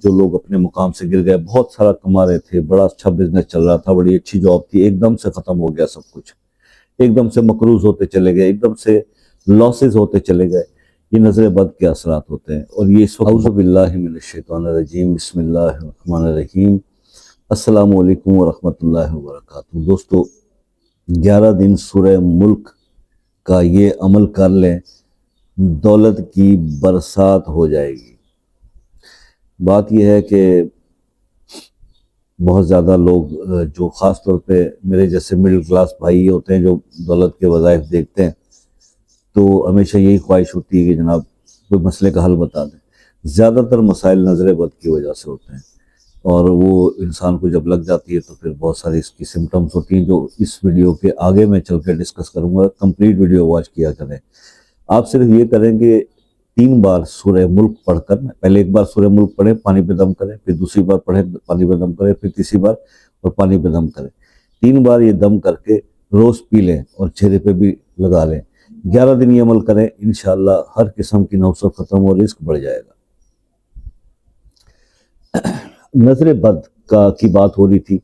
جو لوگ اپنے مقام سے گر گئے، بہت سارا کما رہے تھے، بڑا اچھا بزنس چل رہا تھا، بڑی اچھی جاب تھی، ایک دم سے ختم ہو گیا سب کچھ، ایک دم سے مقروض ہوتے چلے گئے، ایک دم سے لاسز ہوتے چلے گئے۔ یہ نظر بد کے اثرات ہوتے ہیں، اور یہ اس وقت اعوذ باللہ من الشیطان الرجیم، بسم اللہ الرحمن الرحیم، السلام علیکم ورحمۃ اللہ وبرکاتہ۔ دوستو، 11 دن سورہ ملک کا یہ عمل کر لیں، دولت کی برسات ہو جائے گی۔ بات یہ ہے کہ بہت زیادہ لوگ جو خاص طور پہ میرے جیسے مڈل کلاس بھائی ہوتے ہیں جو دولت کے وظائف دیکھتے ہیں، تو ہمیشہ یہی خواہش ہوتی ہے کہ جناب کوئی مسئلے کا حل بتا دیں۔ زیادہ تر مسائل نظر بد کی وجہ سے ہوتے ہیں، اور وہ انسان کو جب لگ جاتی ہے تو پھر بہت ساری اس کی سمٹمز ہوتی ہیں، جو اس ویڈیو کے آگے میں چل کے ڈسکس کروں گا۔ کمپلیٹ ویڈیو واچ کیا کریں۔ آپ صرف یہ کریں کہ 3 بار سورہ ملک پڑھ کر، پہلے ایک بار سورہ ملک پڑھیں، پانی پہ دم کریں، پھر دوسری بار پڑھیں، پانی پہ دم کریں، پھر تیسری بار اور پانی پہ دم کریں۔ 3 بار یہ دم کر کے روز پی لیں اور چہرے پہ بھی لگا لیں۔ 11 دن یہ عمل کریں، انشاءاللہ ہر قسم کی نوسط ختم اور رزق بڑھ جائے گا۔ نظر بد کی بات ہو رہی تھی۔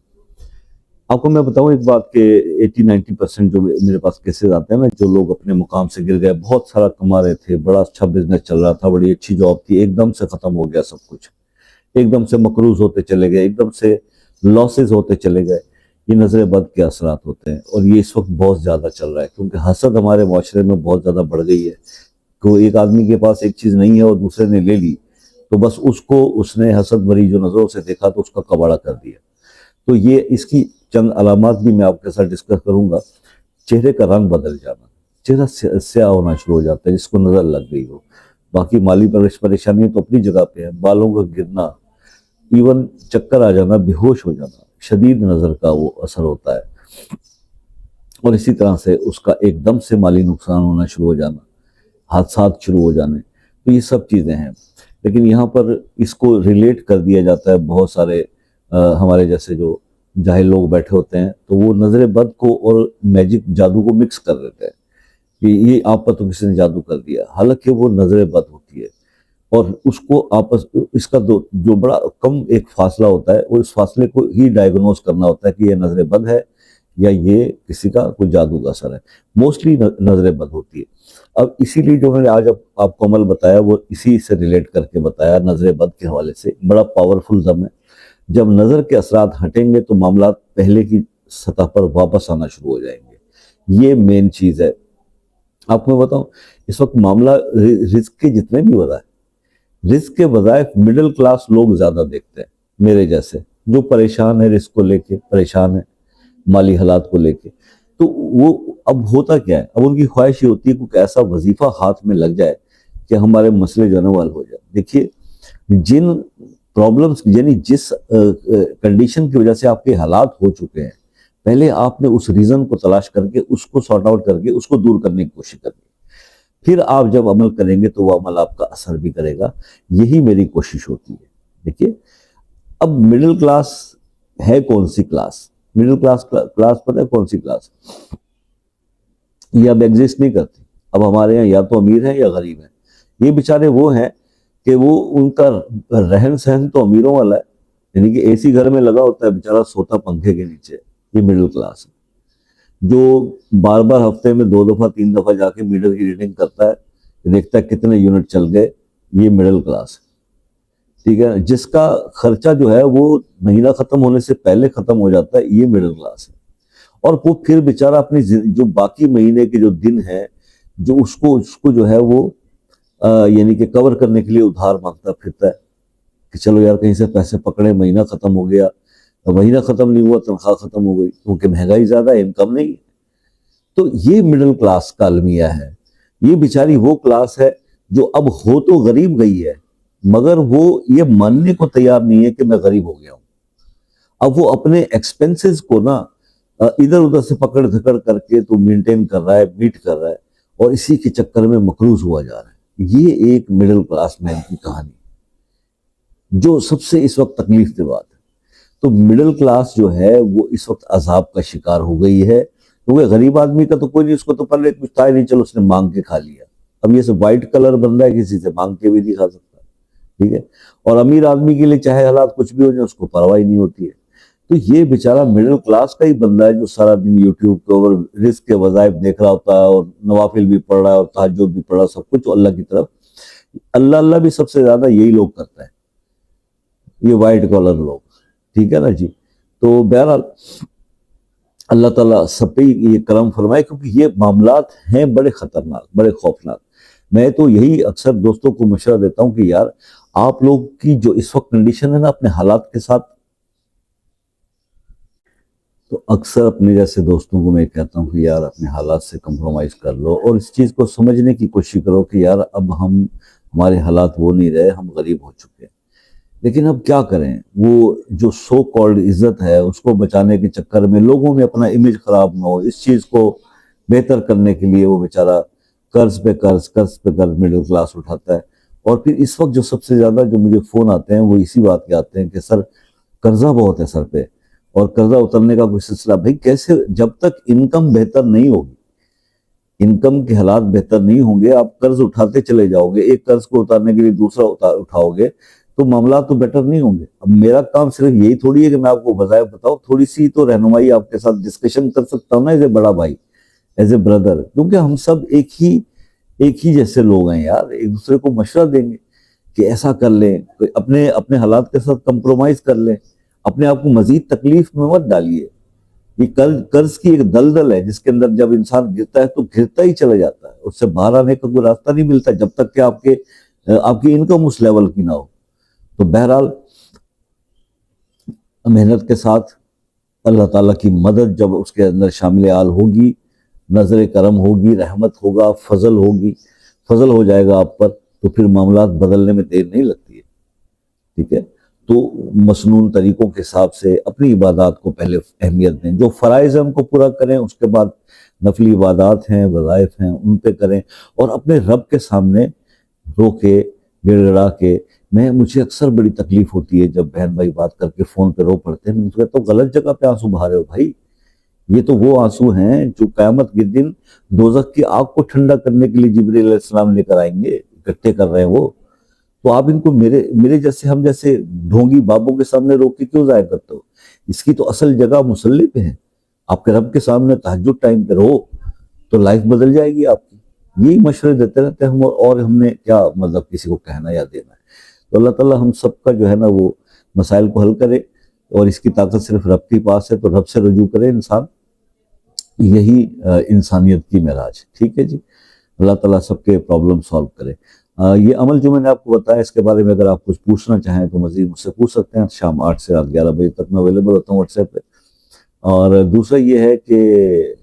آپ کو میں بتاؤں ایک بات کہ 80-90% جو میرے پاس کیسز آتے ہیں نا، جو لوگ اپنے مقام سے گر گئے، بہت سارا کما رہے تھے، بڑا اچھا بزنس چل رہا تھا، بڑی اچھی جاب تھی، ایک دم سے ختم ہو گیا سب کچھ، ایک دم سے مقروض ہوتے چلے گئے، ایک دم سے لاسز ہوتے چلے گئے۔ یہ نظر بد کے اثرات ہوتے ہیں، اور یہ اس وقت بہت زیادہ چل رہا ہے، کیونکہ حسد ہمارے معاشرے میں بہت زیادہ بڑھ گئی ہے۔ کہ ایک آدمی کے پاس ایک چیز نہیں ہے اور دوسرے نے لے لی، تو بس اس نے حسد بھری جو نظروں سے دیکھا تو اس کا کباڑہ کر دیا۔ تو یہ اس کی چند علامات بھی میں آپ کے ساتھ ڈسکس کروں گا۔ چہرے کا رنگ بدل جانا، چہرہ سیاہ ہونا شروع ہو جاتا ہے جس کو نظر لگ گئی ہو۔ باقی مالی پریشانی تو اپنی جگہ پہ ہے، بالوں کا گرنا، ایون چکر آ جانا، بے ہوش ہو جانا، شدید نظر کا وہ اثر ہوتا ہے۔ اور اسی طرح سے اس کا ایک دم سے مالی نقصان ہونا شروع ہو جانا، حادثات شروع ہو جانے، تو یہ سب چیزیں ہیں۔ لیکن یہاں پر اس کو ریلیٹ کر دیا جاتا ہے، بہت سارے ہمارے جیسے جو جاہل لوگ بیٹھے ہوتے ہیں تو وہ نظر بد کو اور میجک جادو کو مکس کر دیتے ہیں کہ یہ آپ پر تو کسی نے جادو کر دیا، حالانکہ وہ نظر بد ہوتی ہے۔ اور اس کو اس کا جو بڑا کم ایک فاصلہ ہوتا ہے، وہ اس فاصلے کو ہی ڈائیگنوز کرنا ہوتا ہے کہ یہ نظر بد ہے یا یہ کسی کا کوئی جادو کا اثر ہے۔ موسٹلی نظر بد ہوتی ہے۔ اب اسی لیے جو میں نے آج آپ کو عمل بتایا وہ اسی سے ریلیٹ کر کے بتایا، نظر بد کے حوالے سے۔ بڑا پاورفل دم ہے۔ جب نظر کے اثرات ہٹیں گے تو معاملات پہلے کی سطح پر واپس آنا شروع ہو جائیں گے۔ یہ مین چیز ہے۔ آپ کو بتاؤں، اس وقت معاملہ رزق کے جتنے بھی وظائف، رزق کے وظائف مڈل کلاس لوگ زیادہ دیکھتے ہیں، میرے جیسے جو پریشان ہے، رزق کو لے کے پریشان ہے، مالی حالات کو لے کے۔ تو وہ اب ہوتا کیا ہے، اب ان کی خواہش یہ ہوتی ہے کہ ایسا وظیفہ ہاتھ میں لگ جائے کہ ہمارے مسئلے جو ہے نا حل ہو جائے۔ دیکھیے، جن پرابلمز، یعنی جس کنڈیشن کی وجہ سے آپ کے حالات ہو چکے ہیں، پہلے آپ نے اس ریزن کو تلاش کر کے اس کو سارٹ آؤٹ کر کے اس کو دور کرنے کی کوشش کرنی، پھر آپ جب عمل کریں گے تو وہ عمل آپ کا اثر بھی کرے گا۔ یہی میری کوشش ہوتی ہے۔ دیکھیے، اب مڈل کلاس ہے کون سی کلاس؟ مڈل کلاس پتہ ہے کون سی کلاس؟ یہ اب ایگزسٹ نہیں کرتی۔ اب ہمارے یہاں یا تو امیر ہیں یا غریب ہیں۔ یہ بیچارے وہ ہیں کہ وہ ان کا رہن سہن تو امیروں والا ہے، یعنی کہ اے سی گھر میں لگا ہوتا ہے، بیچارہ سوتا پنکھے کے نیچے۔ یہ مڈل کلاس ہے، جو بار بار ہفتے میں 2 دفعہ 3 دفعہ جا کے میٹر کی ریڈنگ کرتا ہے، دیکھتا ہے کتنے یونٹ چل گئے۔ یہ مڈل کلاس ہے، ٹھیک ہے، جس کا خرچہ جو ہے وہ مہینہ ختم ہونے سے پہلے ختم ہو جاتا ہے۔ یہ مڈل کلاس ہے۔ اور وہ پھر بیچارہ اپنی جو باقی مہینے کے جو دن ہیں، جو اس کو جو ہے وہ یعنی کہ کور کرنے کے لیے ادھار مانگتا پھرتا ہے کہ چلو یار کہیں سے پیسے پکڑے، مہینہ ختم ہو گیا، مہینہ ختم نہیں ہوا تنخواہ ختم ہو گئی، کیونکہ مہنگائی زیادہ ہے، انکم نہیں ہے۔ تو یہ مڈل کلاس کا المیہ ہے۔ یہ بیچاری وہ کلاس ہے جو اب ہو تو غریب گئی ہے، مگر وہ یہ ماننے کو تیار نہیں ہے کہ میں غریب ہو گیا ہوں۔ اب وہ اپنے ایکسپنسز کو نا ادھر ادھر سے پکڑ دھکڑ کر کے تو مینٹین کر رہا ہے، میٹ کر رہا ہے، اور اسی کے چکر میں مقروض ہوا جا رہا ہے۔ یہ ایک مڈل کلاس مین کی کہانی جو سب سے اس وقت تکلیف دہ بات ہے۔ تو مڈل کلاس جو ہے وہ اس وقت عذاب کا شکار ہو گئی ہے، کیونکہ غریب آدمی کا تو کوئی نہیں، اس کو تو پہلے کچھ تھا ہی نہیں، چلو اس نے مانگ کے کھا لیا۔ اب یہ وائٹ کلر بن رہا ہے، کسی سے مانگ کے بھی نہیں کھا سکتا، ٹھیک ہے. اور امیر آدمی کے لیے چاہے حالات کچھ بھی ہو جائے اس کو پرواہ ہی نہیں ہوتی ہے. تو یہ بیچارہ مڈل کلاس کا ہی بندہ ہے جو سارا دن یوٹیوب کے اوپر رزق کے وظائف دیکھ رہا ہوتا ہے اور نوافل بھی پڑھ رہا ہے اور تہجد بھی پڑھ رہا ہے, سب کچھ اللہ کی طرف. اللہ اللہ بھی سب سے زیادہ یہی لوگ کرتا ہے, یہ وائٹ کالر لوگ, ٹھیک ہے نا جی. تو بہرحال اللہ تعالیٰ سب پہ یہ کرم فرمائے, کیونکہ یہ معاملات ہیں بڑے خطرناک, بڑے خوفناک. میں تو یہی اکثر دوستوں کو مشورہ دیتا ہوں کہ یار آپ لوگ کی جو اس وقت کنڈیشن ہے نا اپنے حالات کے ساتھ, تو اکثر اپنے جیسے دوستوں کو میں کہتا ہوں کہ یار اپنے حالات سے کمپرومائز کر لو اور اس چیز کو سمجھنے کی کوشش کرو کہ یار اب ہمارے حالات وہ نہیں رہے, ہم غریب ہو چکے ہیں. لیکن اب کیا کریں, وہ جو سو کالڈ عزت ہے اس کو بچانے کے چکر میں لوگوں میں اپنا امیج خراب نہ ہو, اس چیز کو بہتر کرنے کے لیے وہ بیچارہ قرض پہ قرض مڈل کلاس اٹھاتا ہے. اور پھر اس وقت جو سب سے زیادہ جو مجھے فون آتے ہیں وہ اسی بات کے آتے ہیں کہ سر قرضہ بہت ہے سر پہ, اور قرضہ اترنے کا کوئی سلسلہ. بھائی کیسے, جب تک انکم بہتر نہیں ہوگی, انکم کے حالات بہتر نہیں ہوں گے, آپ قرض اٹھاتے چلے جاؤ گے, ایک قرض کو اتارنے کے لیے دوسرا اٹھاؤ گے تو معاملات تو بیٹر نہیں ہوں گے. اب میرا کام صرف یہی تھوڑی ہے کہ میں آپ کو وظائف بتاؤں, تھوڑی سی تو رہنمائی آپ کے ساتھ ڈسکشن کر سکتا ہوں نا ایز اے بڑا بھائی, ایز اے بردر, کیونکہ ہم سب ایک ہی جیسے لوگ ہیں یار. ایک دوسرے کو مشورہ دیں گے کہ ایسا کر لیں, اپنے حالات کے ساتھ کمپرومائز کر لیں, اپنے آپ کو مزید تکلیف میں مت ڈالیے. یہ قرض کی ایک دلدل ہے جس کے اندر جب انسان گرتا ہے تو گرتا ہی چلا جاتا ہے, اس سے باہر آنے کا کوئی راستہ نہیں ملتا جب تک کہ آپ کی انکم اس لیول کی نہ ہو. تو بہرحال محنت کے ساتھ اللہ تعالیٰ کی مدد جب اس کے اندر شامل حال ہوگی, نظر کرم ہوگی, رحمت ہوگا, فضل ہو جائے گا آپ پر, تو پھر معاملات بدلنے میں دیر نہیں لگتی ہے. ٹھیک ہے, تو مسنون طریقوں کے حساب سے اپنی عبادات کو پہلے اہمیت دیں, جو فرائض ہیں ان کو پورا کریں, اس کے بعد نفلی عبادات ہیں, وظائف ہیں, ان پہ کریں, اور اپنے رب کے سامنے رو کے گڑ گڑا کے. مجھے اکثر بڑی تکلیف ہوتی ہے جب بہن بھائی بات کر کے فون پہ رو پڑتے ہیں, میں کہتا ہوں غلط جگہ پہ آنسو بہا رہے ہو بھائی. یہ تو وہ آنسو ہیں جو قیامت کے دن دوزخ کی آگ کو ٹھنڈا کرنے کے لیے جبرائیل علیہ السلام لے کر آئیں گے, اکٹھے کر رہے ہیں وہ. تو آپ ان کو میرے جیسے ہم جیسے ڈھونگی بابوں کے سامنے رو کے کیوں ضائع کرتے ہو؟ اس کی تو اصل جگہ مصلی پہ ہے, آپ کے رب کے سامنے تہجد ٹائم پہ رو تو لائف بدل جائے گی آپ کی. یہی مشورے دیتے رہتے ہیں ہم, اور ہم نے کیا مطلب کسی کو کہنا یا دینا ہے. تو اللہ تعالیٰ ہم سب کا جو ہے نا وہ مسائل کو حل کرے, اور اس کی طاقت صرف رب کے پاس ہے, تو رب سے رجوع کرے انسان, یہی انسانیت کی معراج. ٹھیک ہے جی, اللہ تعالیٰ سب کے پرابلم سالو کرے. یہ عمل جو میں نے آپ کو بتایا اس کے بارے میں اگر آپ کچھ پوچھنا چاہیں تو مزید مجھ سے پوچھ سکتے ہیں. شام 8 سے رات 11 بجے تک میں اویلیبل ہوتا ہوں واٹس ایپ پہ. اور دوسرا یہ ہے کہ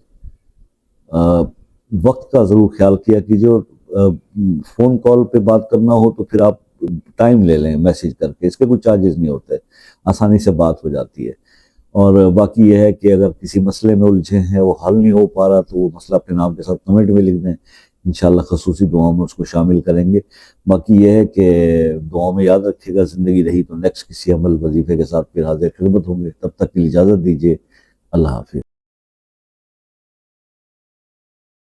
وقت کا ضرور خیال کیا کیجیے, اور فون کال پہ بات کرنا ہو تو پھر آپ ٹائم لے لیں میسیج کر کے, اس کے کوئی چارجز نہیں ہوتے, آسانی سے بات ہو جاتی ہے. اور باقی یہ ہے کہ اگر کسی مسئلے میں الجھے ہیں, وہ حل نہیں ہو پا رہا, تو وہ مسئلہ اپنے نام کے ساتھ کمنٹ میں لکھ دیں, انشاءاللہ خصوصی دعاؤں میں اس کو شامل کریں گے. باقی یہ ہے کہ دعاؤں میں یاد رکھیے گا, زندگی رہی تو نیکسٹ کسی عمل وظیفے کے ساتھ پھر حاضر خدمت ہوں گے. تب تک کے لیے اجازت دیجیے, اللہ حافظ.